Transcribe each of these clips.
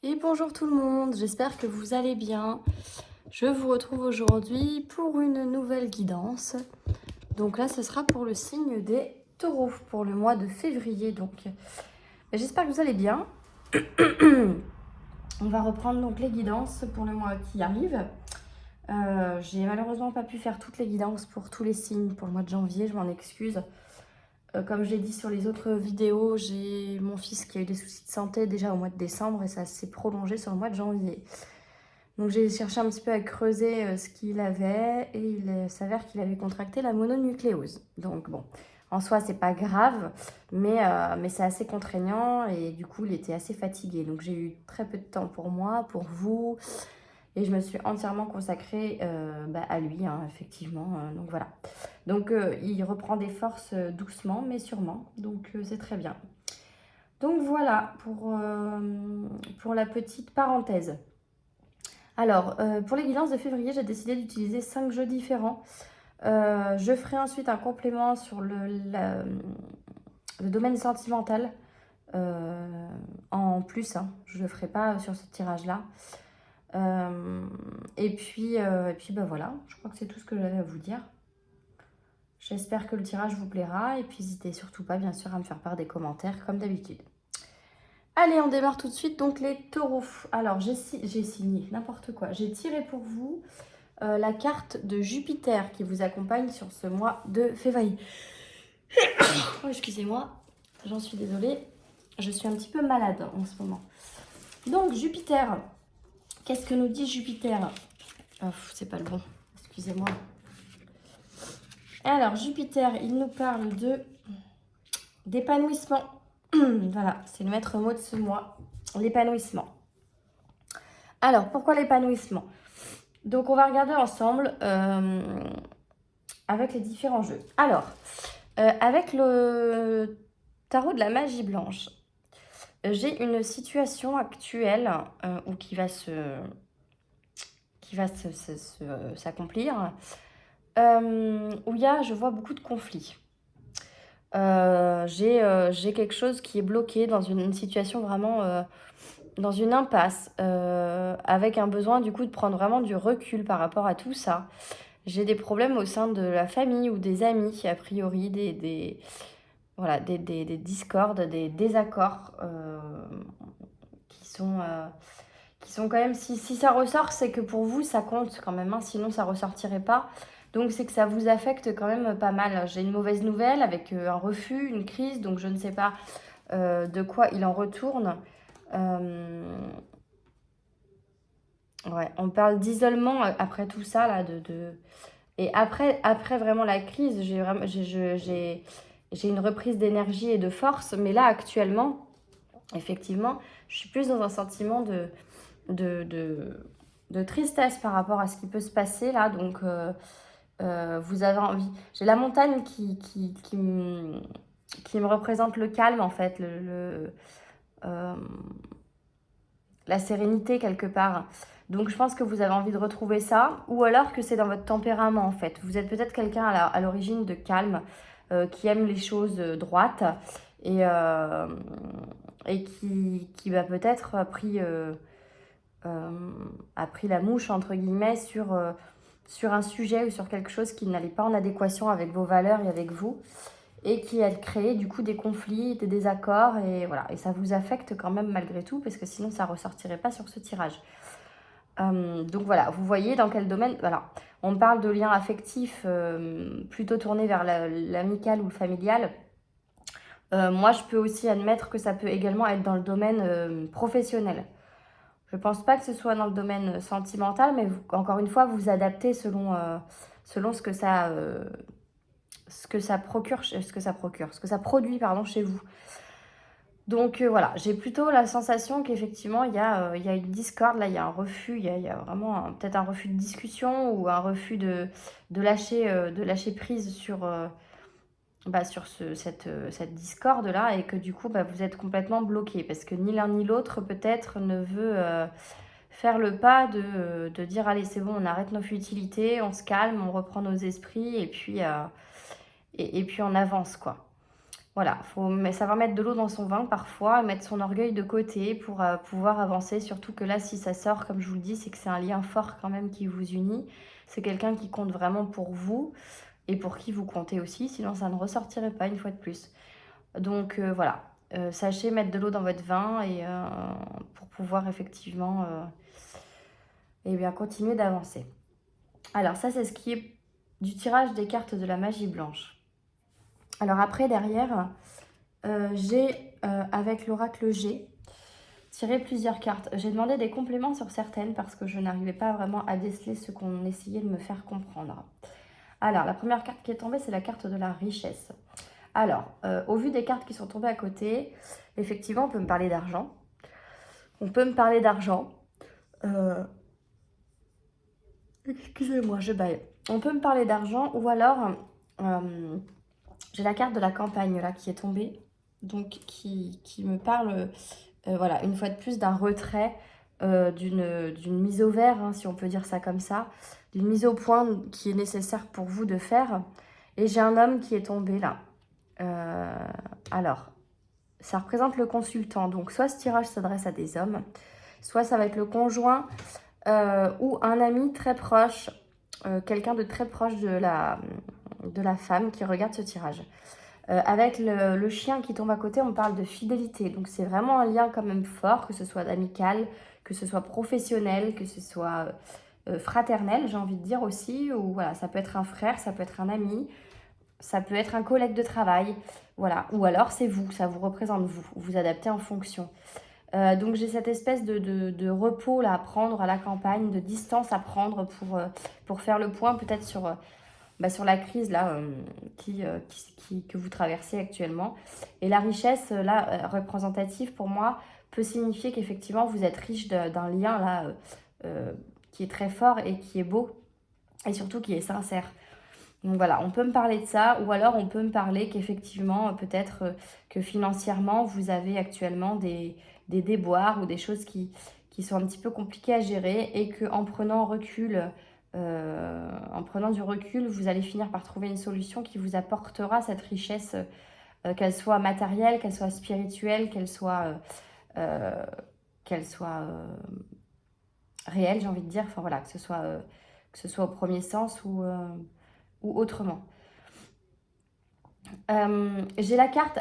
Et bonjour tout le monde, j'espère que vous allez bien. Je vous retrouve aujourd'hui pour une nouvelle guidance. Donc là, ce sera pour le signe des taureaux pour le mois de février. Donc, j'espère que vous allez bien. On va reprendre donc les guidances pour le mois qui arrive. J'ai malheureusement pas pu faire toutes les guidances pour tous les signes pour le mois de janvier, je m'en excuse. Comme je l'ai dit sur les autres vidéos, j'ai mon fils qui a eu des soucis de santé déjà au mois de décembre et ça s'est prolongé sur le mois de janvier. Donc j'ai cherché un petit peu à creuser ce qu'il avait et il s'avère qu'il avait contracté la mononucléose. Donc bon, en soi c'est pas grave, mais c'est assez contraignant et du coup il était assez fatigué. Donc j'ai eu très peu de temps pour moi, pour vous et je me suis entièrement consacrée à lui, hein, effectivement. Donc voilà. Donc il reprend des forces doucement mais sûrement, donc c'est très bien. Donc voilà pour la petite parenthèse. Alors, pour les guidances de février, j'ai décidé d'utiliser 5 jeux différents. Je ferai ensuite un complément sur le domaine sentimental en plus, hein. Je ne le ferai pas sur ce tirage-là. Et puis bah voilà, je crois que c'est tout ce que j'avais à vous dire. J'espère que le tirage vous plaira et puis n'hésitez surtout pas, bien sûr, à me faire part des commentaires comme d'habitude. Allez, on démarre tout de suite. Donc les taureaux. Alors, j'ai signé n'importe quoi. J'ai tiré pour vous la carte de Jupiter qui vous accompagne sur ce mois de février. Oh, excusez-moi, j'en suis désolée. Je suis un petit peu malade en ce moment. Donc, Jupiter. Qu'est-ce que nous dit Jupiter? Oh, c'est pas le bon. Excusez-moi. Alors, Jupiter, il nous parle d'épanouissement. Voilà, c'est le maître mot de ce mois. L'épanouissement. Alors, pourquoi l'épanouissement? Donc, on va regarder ensemble avec les différents jeux. Alors, avec le tarot de la magie blanche, j'ai une situation actuelle qui va s'accomplir, où je vois beaucoup de conflits. J'ai quelque chose qui est bloqué dans une situation vraiment, dans une impasse, avec un besoin du coup de prendre vraiment du recul par rapport à tout ça. J'ai des problèmes au sein de la famille ou des amis, a priori, des discordes, des désaccords qui sont quand même... Si ça ressort, c'est que pour vous, ça compte quand même, hein, sinon ça ressortirait pas. Donc c'est que ça vous affecte quand même pas mal. J'ai une mauvaise nouvelle avec un refus, une crise, donc je ne sais pas de quoi il en retourne. Ouais, on parle d'isolement après tout ça, là, Et après vraiment la crise, j'ai une reprise d'énergie et de force. Mais là, actuellement, effectivement, je suis plus dans un sentiment de, de, de tristesse par rapport à ce qui peut se passer là. Donc, vous avez envie... J'ai la montagne qui me représente le calme, en fait, euh, la sérénité quelque part. Donc je pense que vous avez envie de retrouver ça, ou alors que c'est dans votre tempérament en fait. Vous êtes peut-être quelqu'un à l'origine de calme, qui aime les choses droites et, et qui va peut-être a pris la mouche entre guillemets sur un sujet ou sur quelque chose qui n'allait pas en adéquation avec vos valeurs et avec vous, et qui a créé du coup des conflits, des désaccords, et voilà. Et ça vous affecte quand même malgré tout, parce que sinon ça ressortirait pas sur ce tirage. Donc voilà, vous voyez dans quel domaine... Voilà, on parle de liens affectifs plutôt tournés vers l'amical ou le familial. Moi, je peux aussi admettre que ça peut également être dans le domaine professionnel. Je pense pas que ce soit dans le domaine sentimental, mais encore une fois, vous adaptez selon ce que ça produit, pardon, chez vous. Donc voilà, j'ai plutôt la sensation qu'effectivement, il y a une discorde, là, il y a un refus, il y a vraiment peut-être un refus de discussion ou un refus de lâcher prise sur cette discorde-là, et que du coup, vous êtes complètement bloqué parce que ni l'un ni l'autre peut-être ne veut faire le pas de dire allez, c'est bon, on arrête nos futilités, on se calme, on reprend nos esprits et puis on avance, quoi. Voilà, faut savoir mettre de l'eau dans son vin parfois, mettre son orgueil de côté pour pouvoir avancer. Surtout que là, si ça sort, comme je vous le dis, c'est que c'est un lien fort quand même qui vous unit. C'est quelqu'un qui compte vraiment pour vous et pour qui vous comptez aussi, sinon ça ne ressortirait pas une fois de plus. Donc voilà, sachez mettre de l'eau dans votre vin et pour pouvoir effectivement eh bien, continuer d'avancer. Alors ça, c'est ce qui est du tirage des cartes de la magie blanche. Alors après, derrière, j'ai, avec l'oracle G, tiré plusieurs cartes. J'ai demandé des compléments sur certaines parce que je n'arrivais pas vraiment à déceler ce qu'on essayait de me faire comprendre. Alors, la première carte qui est tombée, c'est la carte de la richesse. Alors, au vu des cartes qui sont tombées à côté, effectivement, on peut me parler d'argent. On peut me parler d'argent. Excusez-moi, je baille. On peut me parler d'argent ou alors, j'ai la carte de la campagne là qui est tombée. Donc, qui me parle, voilà, une fois de plus, d'un retrait, d'une mise au vert, hein, si on peut dire ça comme ça. D'une mise au point qui est nécessaire pour vous de faire. Et j'ai un homme qui est tombé là. Alors, ça représente le consultant. Donc, soit ce tirage s'adresse à des hommes, soit ça va être le conjoint ou un ami très proche, quelqu'un de très proche de la femme qui regarde ce tirage. Avec le chien qui tombe à côté, on parle de fidélité. Donc, c'est vraiment un lien quand même fort, que ce soit amical, que ce soit professionnel, que ce soit fraternel, j'ai envie de dire aussi. Ou voilà, ça peut être un frère, ça peut être un ami. Ça peut être un collègue de travail, voilà. Ou alors c'est vous, ça vous représente vous. Vous adaptez en fonction. Donc j'ai cette espèce de repos là à prendre à la campagne, de distance à prendre pour faire le point peut-être sur la crise là que vous traversez actuellement. Et la richesse là représentative pour moi peut signifier qu'effectivement vous êtes riche d'un lien là qui est très fort et qui est beau et surtout qui est sincère. Donc voilà, on peut me parler de ça ou alors on peut me parler qu'effectivement, peut-être que financièrement, vous avez actuellement des déboires ou des choses qui sont un petit peu compliquées à gérer et qu'en prenant recul, en prenant du recul, vous allez finir par trouver une solution qui vous apportera cette richesse, qu'elle soit matérielle, qu'elle soit spirituelle, euh, qu'elle soit réelle, j'ai envie de dire. Enfin voilà, que ce soit au premier sens ou autrement. J'ai la carte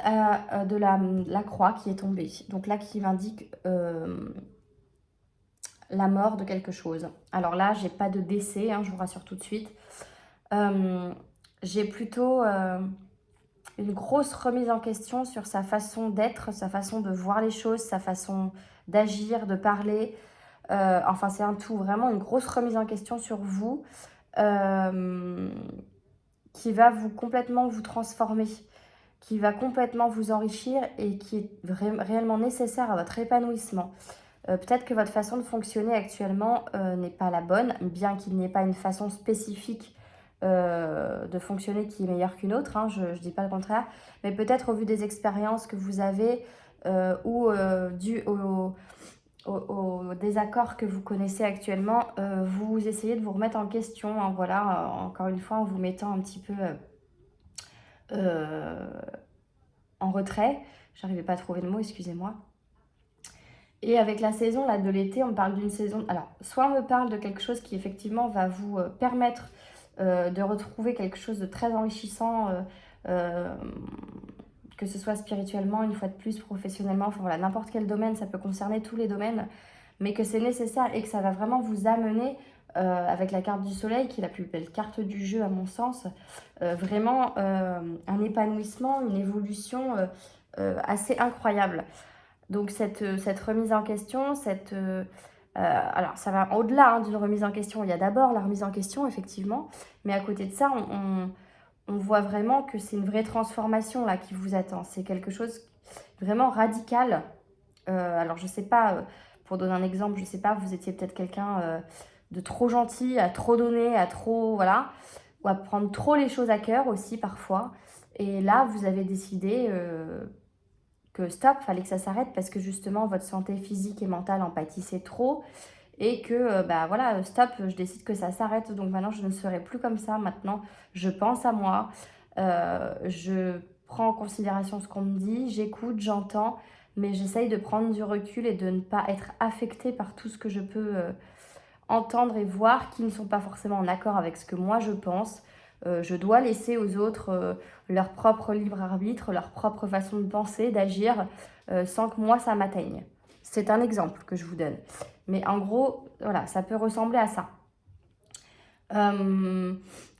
de la croix qui est tombée. Donc là, qui m'indique la mort de quelque chose. Alors là, j'ai pas de décès, hein, je vous rassure tout de suite. J'ai plutôt une grosse remise en question sur sa façon d'être, sa façon de voir les choses, sa façon d'agir, de parler. Enfin, c'est un tout, vraiment une grosse remise en question sur vous. Qui va complètement vous transformer, qui va complètement vous enrichir et qui est réellement nécessaire à votre épanouissement. Peut-être que votre façon de fonctionner actuellement n'est pas la bonne, bien qu'il n'y ait pas une façon spécifique de fonctionner qui est meilleure qu'une autre, hein, je ne dis pas le contraire, mais peut-être au vu des expériences que vous avez ou dû au désaccord que vous connaissez actuellement, vous essayez de vous remettre en question, hein, voilà, encore une fois, en vous mettant un petit peu en retrait. J'arrivais pas à trouver le mot, excusez-moi. Et avec la saison là, de l'été, on parle d'une saison... Alors, soit on me parle de quelque chose qui effectivement va vous permettre de retrouver quelque chose de très enrichissant, que ce soit spirituellement, une fois de plus, professionnellement, enfin voilà, n'importe quel domaine, ça peut concerner tous les domaines, mais que c'est nécessaire et que ça va vraiment vous amener, avec la carte du soleil, qui est la plus belle carte du jeu à mon sens, vraiment un épanouissement, une évolution assez incroyable. Donc cette remise en question, alors ça va au-delà hein, d'une remise en question, il y a d'abord la remise en question effectivement, mais à côté de ça, on voit vraiment que c'est une vraie transformation là qui vous attend. C'est quelque chose vraiment radical. Alors je sais pas, pour donner un exemple, je sais pas, vous étiez peut-être quelqu'un de trop gentil, à trop donner, à trop, voilà, ou à prendre trop les choses à cœur aussi parfois. Et là, vous avez décidé que stop, fallait que ça s'arrête parce que justement votre santé physique et mentale en pâtissait trop et que bah voilà, stop, je décide que ça s'arrête. Donc maintenant, je ne serai plus comme ça. Maintenant, je pense à moi. Je prends en considération ce qu'on me dit, j'écoute, j'entends, mais j'essaye de prendre du recul et de ne pas être affectée par tout ce que je peux entendre et voir qui ne sont pas forcément en accord avec ce que moi je pense. Je dois laisser aux autres leur propre libre arbitre, leur propre façon de penser, d'agir, sans que moi ça m'atteigne. C'est un exemple que je vous donne. Mais en gros, voilà, ça peut ressembler à ça.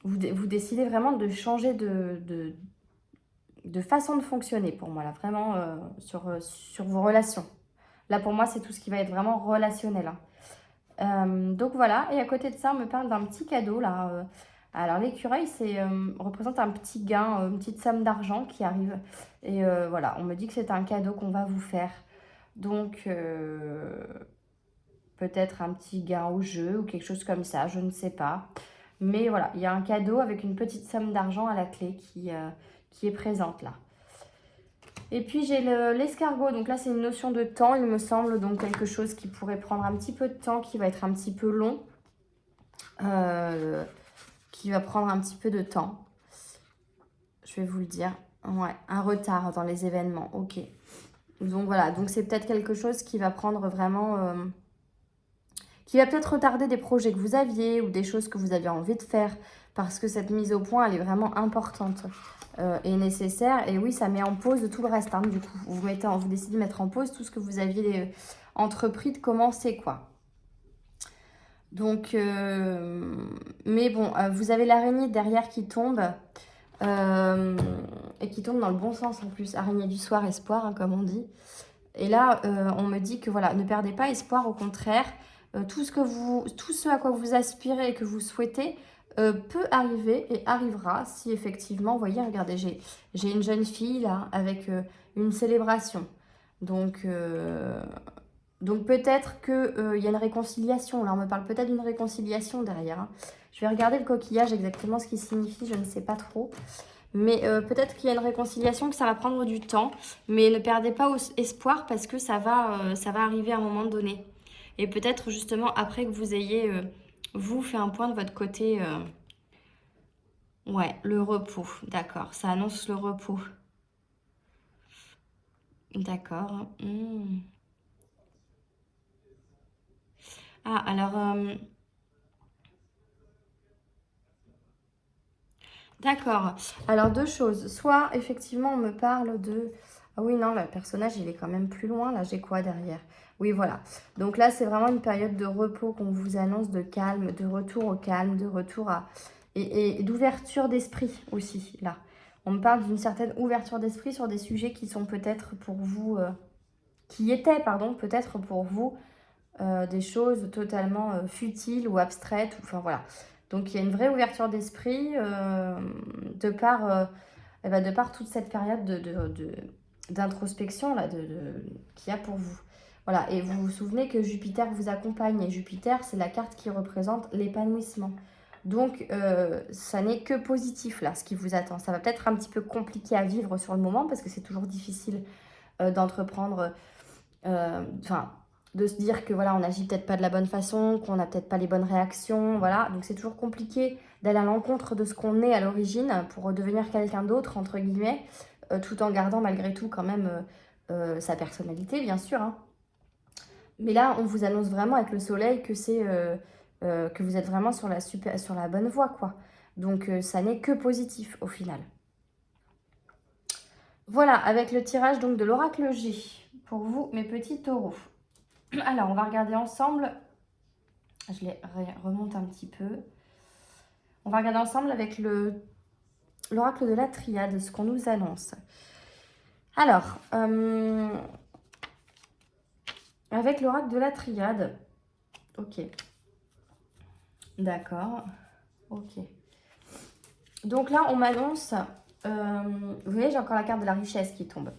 Vous décidez vraiment de changer de façon de fonctionner pour moi, là, vraiment sur vos relations. Là, pour moi, c'est tout ce qui va être vraiment relationnel. Donc voilà, et à côté de ça, on me parle d'un petit cadeau, là. Alors, l'écureuil, représente un petit gain, une petite somme d'argent qui arrive. Et voilà, on me dit que c'est un cadeau qu'on va vous faire. Donc, peut-être un petit gain au jeu ou quelque chose comme ça, je ne sais pas. Mais voilà, il y a un cadeau avec une petite somme d'argent à la clé qui est présente là. Et puis j'ai l'escargot, donc là c'est une notion de temps, il me semble, donc quelque chose qui pourrait prendre un petit peu de temps, qui va être un petit peu long, qui va prendre un petit peu de temps. Je vais vous le dire. Ouais, un retard dans les événements, ok. Donc voilà, donc c'est peut-être quelque chose qui va prendre vraiment... qui va peut-être retarder des projets que vous aviez ou des choses que vous aviez envie de faire parce que cette mise au point, elle est vraiment importante et nécessaire. Et oui, ça met en pause tout le reste, hein, du coup. Vous décidez de mettre en pause tout ce que vous aviez entrepris de commencer, quoi. Donc, mais bon, vous avez l'araignée derrière qui tombe et qui tombe dans le bon sens en plus. Araignée du soir, espoir, hein, comme on dit. Et là, on me dit que voilà, ne perdez pas espoir, au contraire. Tout ce à quoi vous aspirez et que vous souhaitez peut arriver et arrivera si effectivement, vous voyez, regardez, j'ai une jeune fille là avec une célébration. Donc peut-être qu'il y a une réconciliation. Là, on me parle peut-être d'une réconciliation derrière. Hein. Je vais regarder le coquillage exactement ce qu'il signifie, je ne sais pas trop. Mais peut-être qu'il y a une réconciliation, que ça va prendre du temps. Mais ne perdez pas espoir parce que ça va arriver à un moment donné. Et peut-être justement après que vous ayez, vous, fait un point de votre côté. Ouais, le repos. D'accord, ça annonce le repos. D'accord. Ah, alors... D'accord. Alors, deux choses. Soit, effectivement, on me parle de... Ah oui, non, le personnage, il est quand même plus loin. Là, j'ai quoi derrière? Oui, voilà. Donc là, c'est vraiment une période de repos qu'on vous annonce, de calme, de retour au calme, de retour à... Et d'ouverture d'esprit aussi, là. On me parle d'une certaine ouverture d'esprit sur des sujets qui sont peut-être pour vous... qui étaient, pardon, peut-être pour vous des choses totalement futiles ou abstraites. Enfin, voilà. Donc, il y a une vraie ouverture d'esprit de par toute cette période d'introspection qu'il y a pour vous. Voilà, et vous vous souvenez que Jupiter vous accompagne. Et Jupiter, c'est la carte qui représente l'épanouissement. Donc, ça n'est que positif, là, ce qui vous attend. Ça va peut-être un petit peu compliqué à vivre sur le moment, parce que c'est toujours difficile d'entreprendre... de se dire que voilà, on n'agit peut-être pas de la bonne façon, qu'on n'a peut-être pas les bonnes réactions, voilà. Donc c'est toujours compliqué d'aller à l'encontre de ce qu'on est à l'origine pour devenir quelqu'un d'autre, entre guillemets, tout en gardant malgré tout quand même sa personnalité, bien sûr. Hein. Mais là, on vous annonce vraiment avec le soleil que que vous êtes vraiment sur la bonne voie, quoi. Donc ça n'est que positif au final. Voilà, avec le tirage donc de l'oracle J pour vous, mes petits taureaux. Alors, on va regarder ensemble. Je les remonte un petit peu. On va regarder ensemble avec l'oracle de la triade, ce qu'on nous annonce. Alors, avec l'oracle de la triade. Ok. D'accord. Ok. Donc là, on m'annonce... vous voyez, j'ai encore la carte de la richesse qui tombe.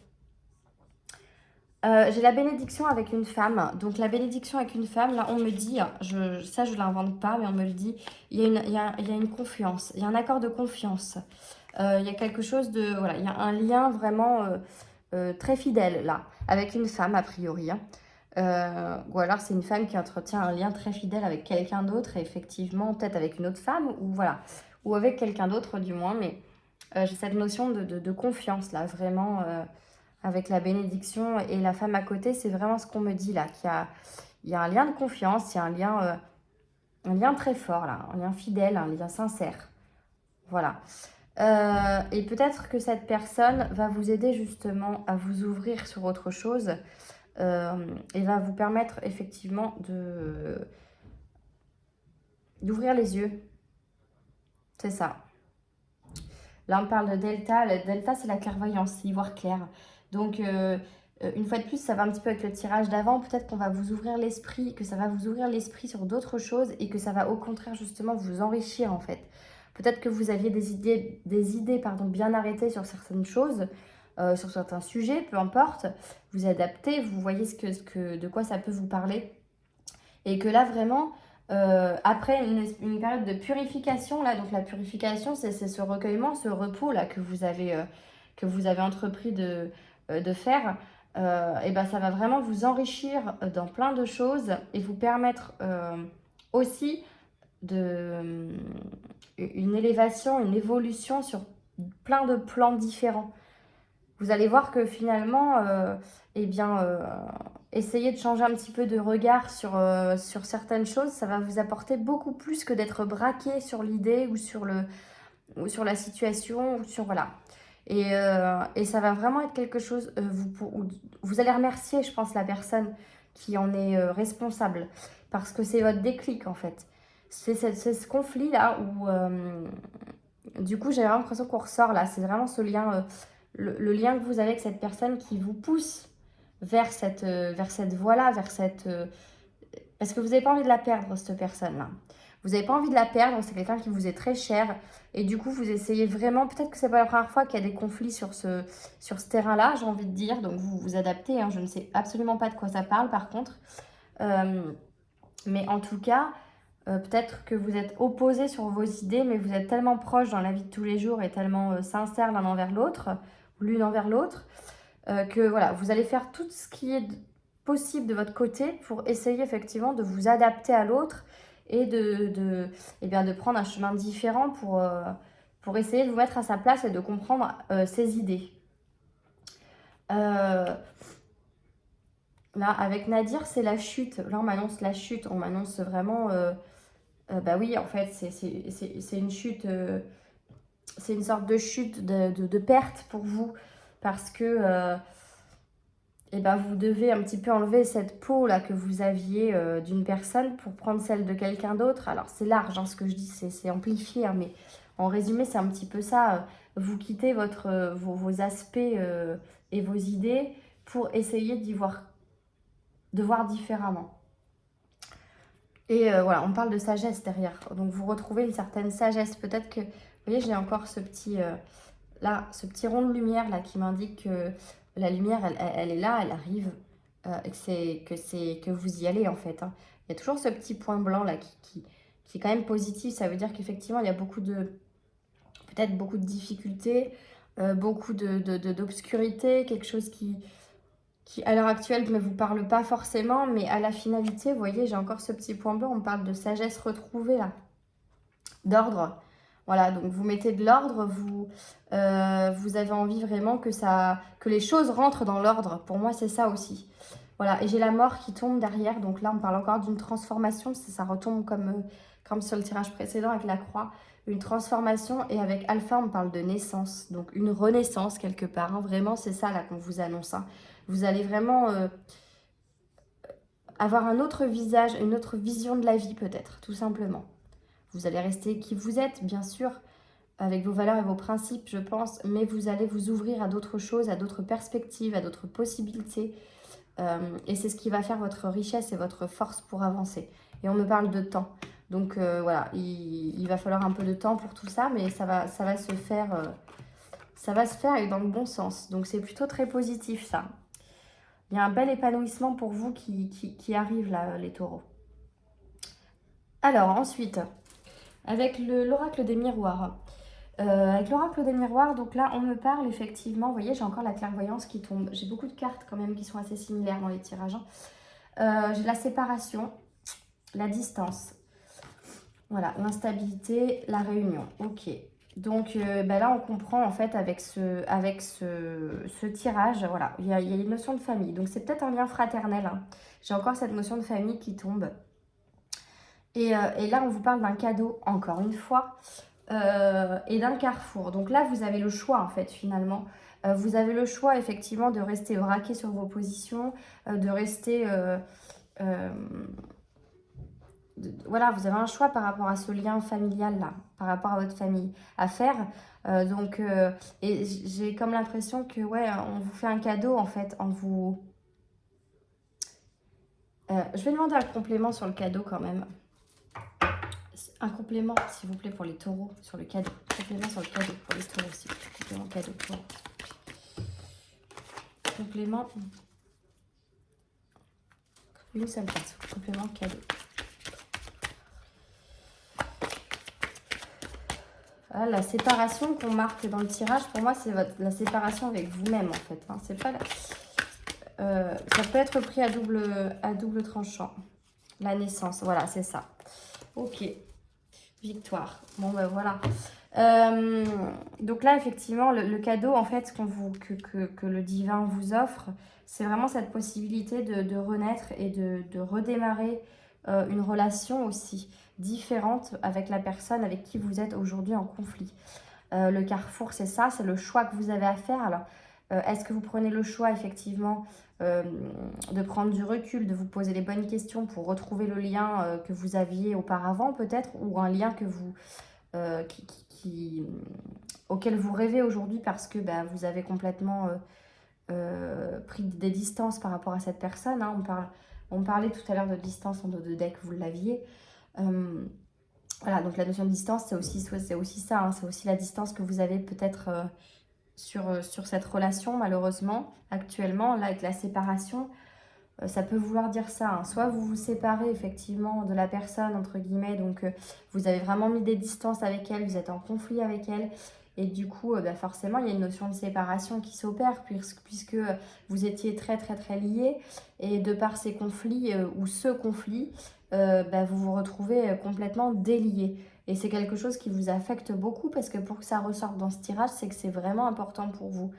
J'ai la bénédiction avec une femme. Donc la bénédiction avec une femme, là on me dit, ça je ne l'invente pas, mais on me le dit, il y a une confiance, il y a un accord de confiance. Il y a quelque chose de... Voilà, il y a un lien vraiment très fidèle là, avec une femme a priori. Hein. Ou alors c'est une femme qui entretient un lien très fidèle avec quelqu'un d'autre, et effectivement peut-être avec une autre femme, ou voilà, ou avec quelqu'un d'autre du moins, mais J'ai cette notion de confiance là, vraiment, avec la bénédiction et la femme à côté, c'est vraiment ce qu'on me dit là, il y a un lien de confiance, il y a un lien très fort là, un lien fidèle, un lien sincère. Voilà. Et peut-être que cette personne va vous aider justement à vous ouvrir sur autre chose et va vous permettre effectivement d'ouvrir les yeux. C'est ça. Là, on parle de delta. Le delta, c'est la clairvoyance, c'est y voir clair. Donc, une fois de plus, ça va un petit peu avec le tirage d'avant. Peut-être qu'on va vous ouvrir l'esprit, que ça va vous ouvrir l'esprit sur d'autres choses et que ça va au contraire justement vous enrichir en fait. Peut-être que vous aviez des idées pardon, bien arrêtées sur certaines choses, sur certains sujets, peu importe. Vous adaptez, vous voyez de quoi ça peut vous parler. Et que là, vraiment, après une période de purification, là, donc la purification, c'est ce recueillement, ce repos là que vous avez entrepris de faire, et ben ça va vraiment vous enrichir dans plein de choses et vous permettre aussi une élévation, une évolution sur plein de plans différents. Vous allez voir que finalement, eh bien, essayez de changer un petit peu de regard sur certaines choses, ça va vous apporter beaucoup plus que d'être braqué sur l'idée ou sur la situation, ou sur, voilà. Et ça va vraiment être quelque chose, vous allez remercier, je pense, la personne qui en est responsable, parce que c'est votre déclic, en fait. C'est ce conflit-là où, du coup, j'ai vraiment l'impression qu'on ressort là. C'est vraiment ce lien, le lien que vous avez avec cette personne qui vous pousse vers cette voie-là, parce que vous n'avez pas envie de la perdre, cette personne-là. Vous n'avez pas envie de la perdre, c'est quelqu'un qui vous est très cher. Et du coup, vous essayez vraiment, peut-être que c'est pas la première fois qu'il y a des conflits sur ce terrain-là, j'ai envie de dire. Donc, vous vous adaptez, hein. Je ne sais absolument pas de quoi ça parle, par contre. Mais en tout cas, peut-être que vous êtes opposés sur vos idées, mais vous êtes tellement proches dans la vie de tous les jours et tellement sincères l'un envers l'autre, l'une envers l'autre, que voilà, vous allez faire tout ce qui est possible de votre côté pour essayer effectivement de vous adapter à l'autre et de prendre un chemin différent pour essayer de vous mettre à sa place et de comprendre ses idées. Là, avec Nadir, c'est la chute. Là, on m'annonce la chute. On m'annonce vraiment... bah oui, en fait, c'est une chute... c'est une sorte de chute, de perte pour vous. Parce que... et ben, vous devez un petit peu enlever cette peau là que vous aviez d'une personne pour prendre celle de quelqu'un d'autre. Alors, c'est large, hein, ce que je dis, c'est amplifié. Hein, mais en résumé, c'est un petit peu ça. Vous quittez vos aspects et vos idées pour essayer de voir différemment. Et voilà, on parle de sagesse derrière. Donc, vous retrouvez une certaine sagesse. Peut-être que, vous voyez, j'ai encore ce petit rond de lumière là qui m'indique que la lumière, elle est là, elle arrive, que vous y allez en fait. Hein. Il y a toujours ce petit point blanc là qui est quand même positif. Ça veut dire qu'effectivement, il y a peut-être beaucoup de difficultés, beaucoup d'obscurité, quelque chose qui à l'heure actuelle ne vous parle pas forcément, mais à la finalité, vous voyez, j'ai encore ce petit point blanc, on parle de sagesse retrouvée là, d'ordre. Voilà, donc vous mettez de l'ordre, vous avez envie vraiment que les choses rentrent dans l'ordre. Pour moi, c'est ça aussi. Voilà, et j'ai la mort qui tombe derrière, donc là, on parle encore d'une transformation, ça retombe comme sur le tirage précédent avec la croix, une transformation, et avec Alpha, on parle de naissance, donc une renaissance quelque part. Hein. Vraiment, c'est ça là qu'on vous annonce. Hein. Vous allez vraiment avoir un autre visage, une autre vision de la vie peut-être, tout simplement. Vous allez rester qui vous êtes, bien sûr, avec vos valeurs et vos principes, je pense, mais vous allez vous ouvrir à d'autres choses, à d'autres perspectives, à d'autres possibilités. Et c'est ce qui va faire votre richesse et votre force pour avancer. Et on me parle de temps. Donc voilà, il va falloir un peu de temps pour tout ça, mais ça va se faire, et dans le bon sens. Donc c'est plutôt très positif ça. Il y a un bel épanouissement pour vous qui arrive là, les taureaux. Alors ensuite, avec l'oracle des miroirs. Avec l'oracle des miroirs, donc là on me parle effectivement, vous voyez j'ai encore la clairvoyance qui tombe. J'ai beaucoup de cartes quand même qui sont assez similaires dans les tirages. Hein. J'ai la séparation, la distance, voilà, l'instabilité, la réunion. Ok. Donc là, on comprend en fait avec ce tirage, voilà, il y a une notion de famille. Donc c'est peut-être un lien fraternel, hein. J'ai encore cette notion de famille qui tombe. Et là, on vous parle d'un cadeau, encore une fois, et d'un carrefour. Donc là, vous avez le choix, en fait, finalement. Vous avez le choix, effectivement, de rester braqué sur vos positions, de rester... voilà, vous avez un choix par rapport à ce lien familial-là, par rapport à votre famille à faire. Et j'ai comme l'impression que, ouais, on vous fait un cadeau, en fait, en vous... je vais demander un complément sur le cadeau, quand même. Un complément, s'il vous plaît, pour les taureaux, sur le cadeau. Complément sur le cadeau, pour les taureaux aussi. Complément cadeau, taureau. Complément. Une seule carte. Complément cadeau. Ah, la séparation qu'on marque dans le tirage, pour moi, c'est la séparation avec vous-même, en fait. Hein. C'est pas ça peut être pris à double tranchant. La naissance, voilà, c'est ça. Ok. Victoire. Bon, ben voilà. Donc là, effectivement, le cadeau, en fait, que le divin vous offre, c'est vraiment cette possibilité de renaître et de redémarrer une relation aussi différente avec la personne avec qui vous êtes aujourd'hui en conflit. Le carrefour, c'est ça, c'est le choix que vous avez à faire. Alors, est-ce que vous prenez le choix, effectivement, de prendre du recul, de vous poser les bonnes questions pour retrouver le lien que vous aviez auparavant, peut-être, ou un lien que vous, auquel vous rêvez aujourd'hui parce que vous avez complètement pris des distances par rapport à cette personne. Hein. On parlait tout à l'heure de distance en dos de deck, vous l'aviez. Voilà, donc la notion de distance, c'est aussi ça, hein, c'est aussi la distance que vous avez peut-être sur cette relation, malheureusement, actuellement, là, avec la séparation. Ça peut vouloir dire ça, hein. Soit vous vous séparez effectivement de la personne, entre guillemets, donc vous avez vraiment mis des distances avec elle, vous êtes en conflit avec elle, et du coup, forcément, il y a une notion de séparation qui s'opère, puisque vous étiez très très très liés, et de par ces conflits, ou ce conflit, vous vous retrouvez complètement déliés. Et c'est quelque chose qui vous affecte beaucoup, parce que pour que ça ressorte dans ce tirage, c'est que c'est vraiment important pour vous.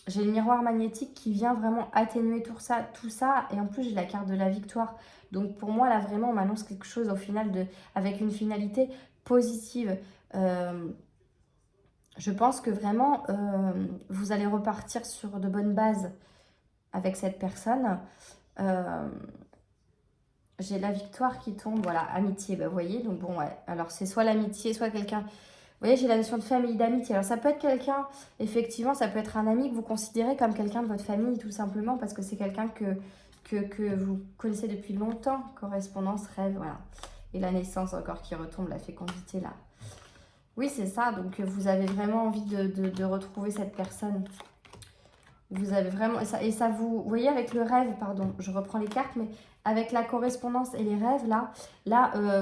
J'ai le miroir magnétique qui vient vraiment atténuer tout ça. Et en plus, j'ai la carte de la victoire. Donc pour moi, là, vraiment, on m'annonce quelque chose au final avec une finalité positive. Je pense que vraiment, vous allez repartir sur de bonnes bases avec cette personne. J'ai la victoire qui tombe, voilà, amitié, vous voyez. Donc bon, ouais, alors c'est soit l'amitié, soit quelqu'un... Vous voyez, j'ai la notion de famille, d'amitié. Alors, ça peut être quelqu'un, effectivement, ça peut être un ami que vous considérez comme quelqu'un de votre famille, tout simplement, parce que c'est quelqu'un que vous connaissez depuis longtemps. Correspondance, rêve, voilà. Et la naissance encore qui retombe, la fécondité, là. Oui, c'est ça. Donc, vous avez vraiment envie de retrouver cette personne. Vous avez vraiment... Et ça vous voyez, avec le rêve, pardon, je reprends les cartes, mais avec la correspondance et les rêves, là,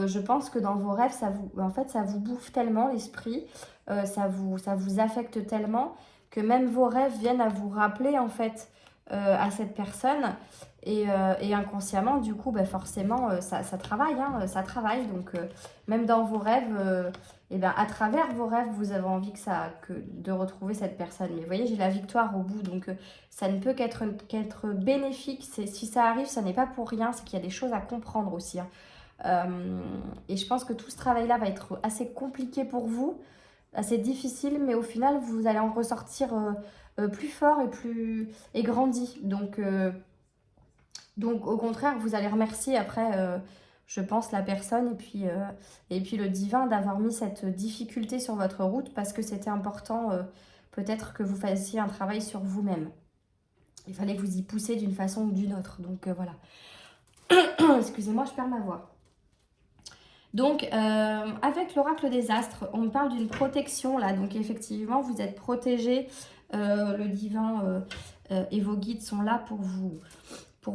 je pense que dans vos rêves, ça vous bouffe tellement l'esprit, ça vous affecte tellement que même vos rêves viennent à vous rappeler, en fait, à cette personne. Et inconsciemment, du coup, forcément, ça travaille, hein, ça travaille. Donc, même dans vos rêves... à travers vos rêves, vous avez envie de retrouver cette personne. Mais vous voyez, j'ai la victoire au bout, donc ça ne peut qu'être bénéfique. Si ça arrive, ça n'est pas pour rien, c'est qu'il y a des choses à comprendre aussi. Hein. Et je pense que tout ce travail-là va être assez compliqué pour vous, assez difficile, mais au final, vous allez en ressortir plus fort et grandi. Donc, au contraire, vous allez remercier après... je pense, la personne et puis le divin d'avoir mis cette difficulté sur votre route parce que c'était important peut-être que vous fassiez un travail sur vous-même. Il fallait vous y pousser d'une façon ou d'une autre. Donc voilà. Excusez-moi, je perds ma voix. Donc, avec l'oracle des astres, on me parle d'une protection là. Donc effectivement, vous êtes protégé. Le divin et vos guides sont là pour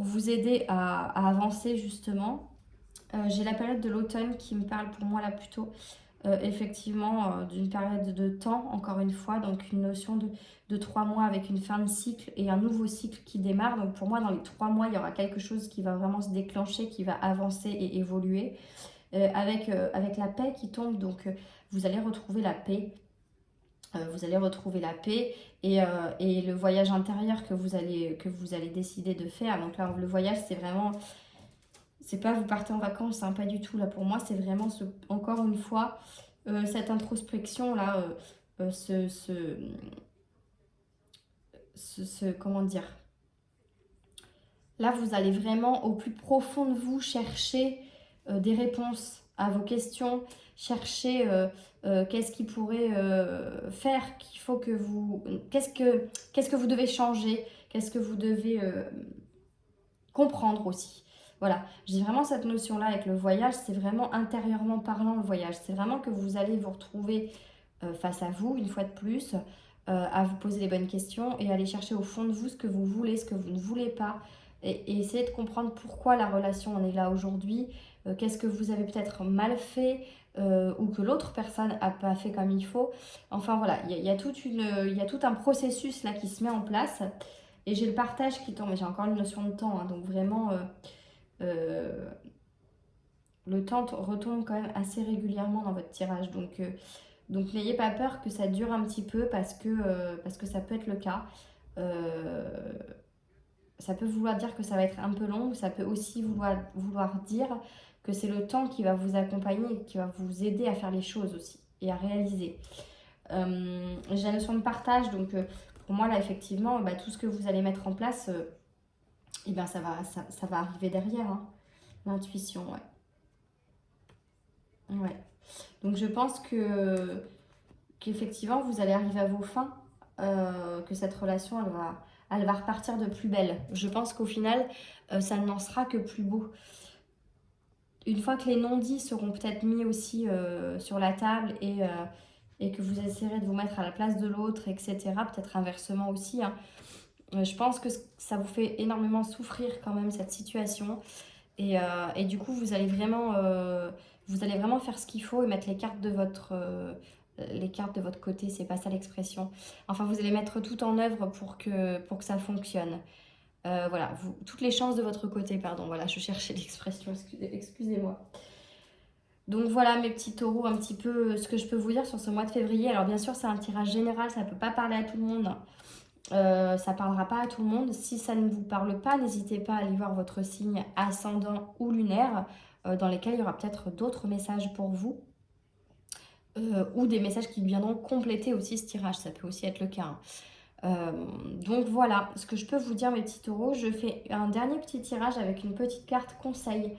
vous aider à avancer justement. J'ai la période de l'automne qui me parle pour moi là plutôt effectivement d'une période de temps, encore une fois, donc une notion de 3 mois avec une fin de cycle et un nouveau cycle qui démarre. Donc pour moi, dans les 3 mois, il y aura quelque chose qui va vraiment se déclencher, qui va avancer et évoluer. avec la paix qui tombe, donc vous allez retrouver la paix. Vous allez retrouver la paix et le voyage intérieur que vous allez décider de faire. Donc là, le voyage, c'est vraiment... C'est pas vous partez en vacances, hein, pas du tout. Là, pour moi, c'est vraiment, encore une fois, cette introspection, là, comment dire, là, vous allez vraiment au plus profond de vous chercher des réponses à vos questions, chercher qu'est-ce qui pourrait faire qu'il faut que vous... Qu'est-ce que vous devez changer, qu'est-ce que vous devez comprendre aussi. Voilà, j'ai vraiment cette notion-là avec le voyage, c'est vraiment intérieurement parlant le voyage. C'est vraiment que vous allez vous retrouver face à vous, une fois de plus, à vous poser les bonnes questions et aller chercher au fond de vous ce que vous voulez, ce que vous ne voulez pas. Et essayer de comprendre pourquoi la relation en est là aujourd'hui, qu'est-ce que vous avez peut-être mal fait ou que l'autre personne n'a pas fait comme il faut. Enfin voilà, il y a tout un processus là qui se met en place. Et j'ai le partage qui tombe, mais j'ai encore une notion de temps, hein, donc vraiment le temps retombe quand même assez régulièrement dans votre tirage. Donc n'ayez pas peur que ça dure un petit peu parce que ça peut être le cas. Ça peut vouloir dire que ça va être un peu long, ça peut aussi vouloir dire que c'est le temps qui va vous accompagner et qui va vous aider à faire les choses aussi et à réaliser. J'ai la notion de partage, donc pour moi là effectivement, tout ce que vous allez mettre en place, ça va arriver derrière, hein. L'intuition, ouais. Donc je pense qu'effectivement vous allez arriver à vos fins, que cette relation elle va repartir de plus belle. Je pense qu'au final ça n'en sera que plus beau. Une fois que les non-dits seront peut-être mis aussi sur la table et que vous essayerez de vous mettre à la place de l'autre, etc. Peut-être inversement aussi, hein. Je pense que ça vous fait énormément souffrir quand même cette situation. Et du coup, vous allez vraiment faire ce qu'il faut et mettre les cartes de votre côté. C'est pas ça l'expression. Enfin, vous allez mettre tout en œuvre pour que ça fonctionne. Voilà, toutes les chances de votre côté, pardon. Voilà, je cherchais l'expression, excusez-moi. Donc voilà mes petits taureaux, un petit peu ce que je peux vous dire sur ce mois de février. Alors bien sûr, c'est un tirage général, ça ne peut pas parler à tout le monde. Ça parlera pas à tout le monde. Si ça ne vous parle pas, n'hésitez pas à aller voir votre signe ascendant ou lunaire, dans lesquels il y aura peut-être d'autres messages pour vous, ou des messages qui viendront compléter aussi ce tirage. Ça peut aussi être le cas, hein. Donc voilà ce que je peux vous dire mes petits taureaux. Je fais un dernier petit tirage avec une petite carte conseil,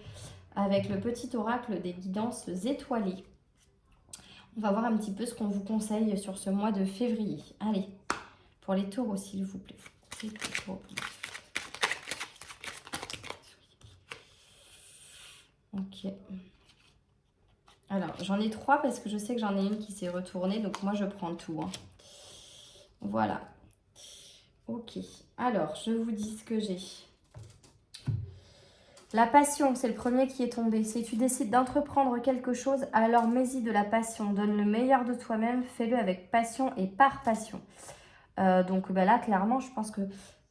avec le petit oracle des guidances étoilées. On va voir un petit peu ce qu'on vous conseille sur ce mois de février. Allez, pour les taureaux, s'il vous plaît. Ok. Alors, j'en ai 3 parce que je sais que j'en ai une qui s'est retournée. Donc, moi, je prends tout, hein. Voilà. Ok. Alors, je vous dis ce que j'ai. La passion, c'est le premier qui est tombé. Si tu décides d'entreprendre quelque chose, alors mets-y de la passion. Donne le meilleur de toi-même. Fais-le avec passion et par passion. Donc là, clairement, je pense que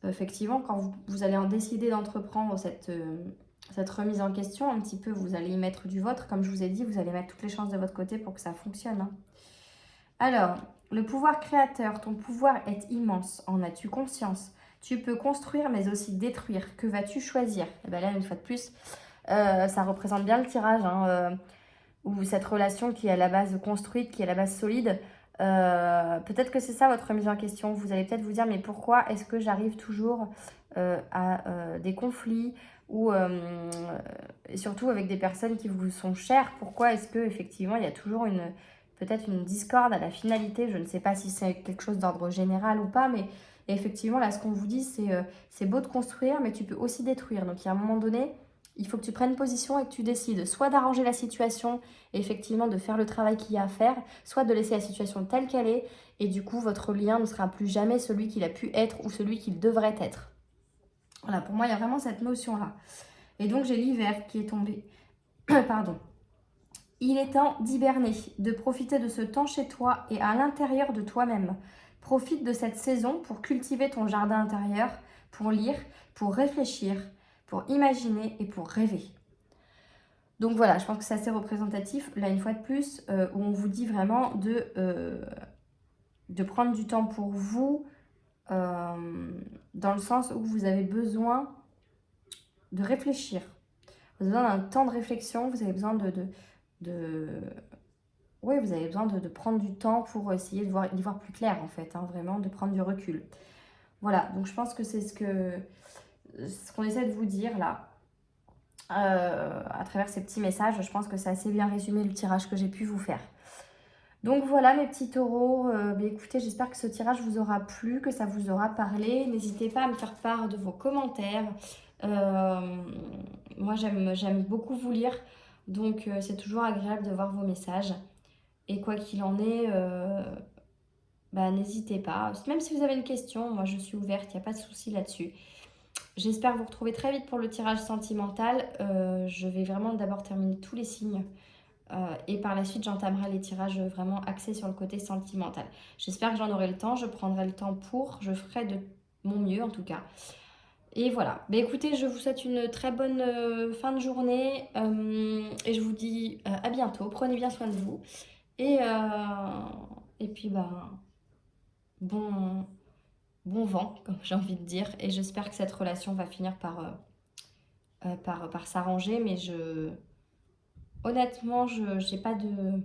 effectivement, quand vous allez en décider d'entreprendre cette remise en question, un petit peu, vous allez y mettre du vôtre. Comme je vous ai dit, vous allez mettre toutes les chances de votre côté pour que ça fonctionne, hein. Alors, le pouvoir créateur, ton pouvoir est immense. En as-tu conscience? Tu peux construire, mais aussi détruire. Que vas-tu choisir? Et bien là, une fois de plus, ça représente bien le tirage, hein, ou cette relation qui est à la base construite, qui est à la base solide. Peut-être que c'est ça votre remise en question. Vous allez peut-être vous dire, mais pourquoi est-ce que j'arrive toujours à des conflits ou surtout avec des personnes qui vous sont chères? Pourquoi est-ce que effectivement il y a toujours peut-être une discorde à la finalité? Je ne sais pas si c'est quelque chose d'ordre général ou pas, mais effectivement là ce qu'on vous dit c'est beau de construire, mais tu peux aussi détruire. Donc il y a un moment donné, il faut que tu prennes position et que tu décides soit d'arranger la situation et effectivement de faire le travail qu'il y a à faire, soit de laisser la situation telle qu'elle est et du coup votre lien ne sera plus jamais celui qu'il a pu être ou celui qu'il devrait être. Voilà, pour moi il y a vraiment cette notion-là. Et donc j'ai l'hiver qui est tombé. Pardon. Il est temps d'hiberner, de profiter de ce temps chez toi et à l'intérieur de toi-même. Profite de cette saison pour cultiver ton jardin intérieur, pour lire, pour réfléchir, pour imaginer et pour rêver. Donc voilà, je pense que c'est assez représentatif, là une fois de plus, où on vous dit vraiment de prendre du temps pour vous, dans le sens où vous avez besoin de réfléchir. Vous avez besoin d'un temps de réflexion, vous avez besoin oui, vous avez besoin de prendre du temps pour essayer d'y voir plus clair en fait, hein, vraiment, de prendre du recul. Voilà, donc je pense que c'est ce qu'on essaie de vous dire là. À travers ces petits messages, je pense que c'est assez bien résumé le tirage que j'ai pu vous faire. Donc voilà mes petits taureaux, écoutez, j'espère que ce tirage vous aura plu, que ça vous aura parlé. N'hésitez pas à me faire part de vos commentaires. Moi j'aime beaucoup vous lire, donc c'est toujours agréable de voir vos messages. Et quoi qu'il en est, n'hésitez pas. Même si vous avez une question, moi je suis ouverte, il n'y a pas de souci là-dessus. J'espère vous retrouver très vite pour le tirage sentimental. Je vais vraiment d'abord terminer tous les signes. Et par la suite, j'entamerai les tirages vraiment axés sur le côté sentimental. J'espère que j'en aurai le temps. Je prendrai le temps je ferai de mon mieux en tout cas. Et voilà. Écoutez, je vous souhaite une très bonne fin de journée. Et je vous dis à bientôt. Prenez bien soin de vous. Et puis, bon vent, comme j'ai envie de dire. Et j'espère que cette relation va finir par s'arranger. Mais honnêtement, j'ai pas de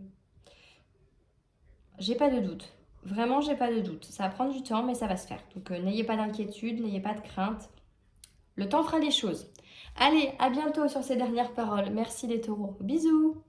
doute. Vraiment, j'ai pas de doute. Ça va prendre du temps, mais ça va se faire. Donc, n'ayez pas d'inquiétude, n'ayez pas de crainte. Le temps fera les choses. Allez, à bientôt sur ces dernières paroles. Merci les taureaux. Bisous!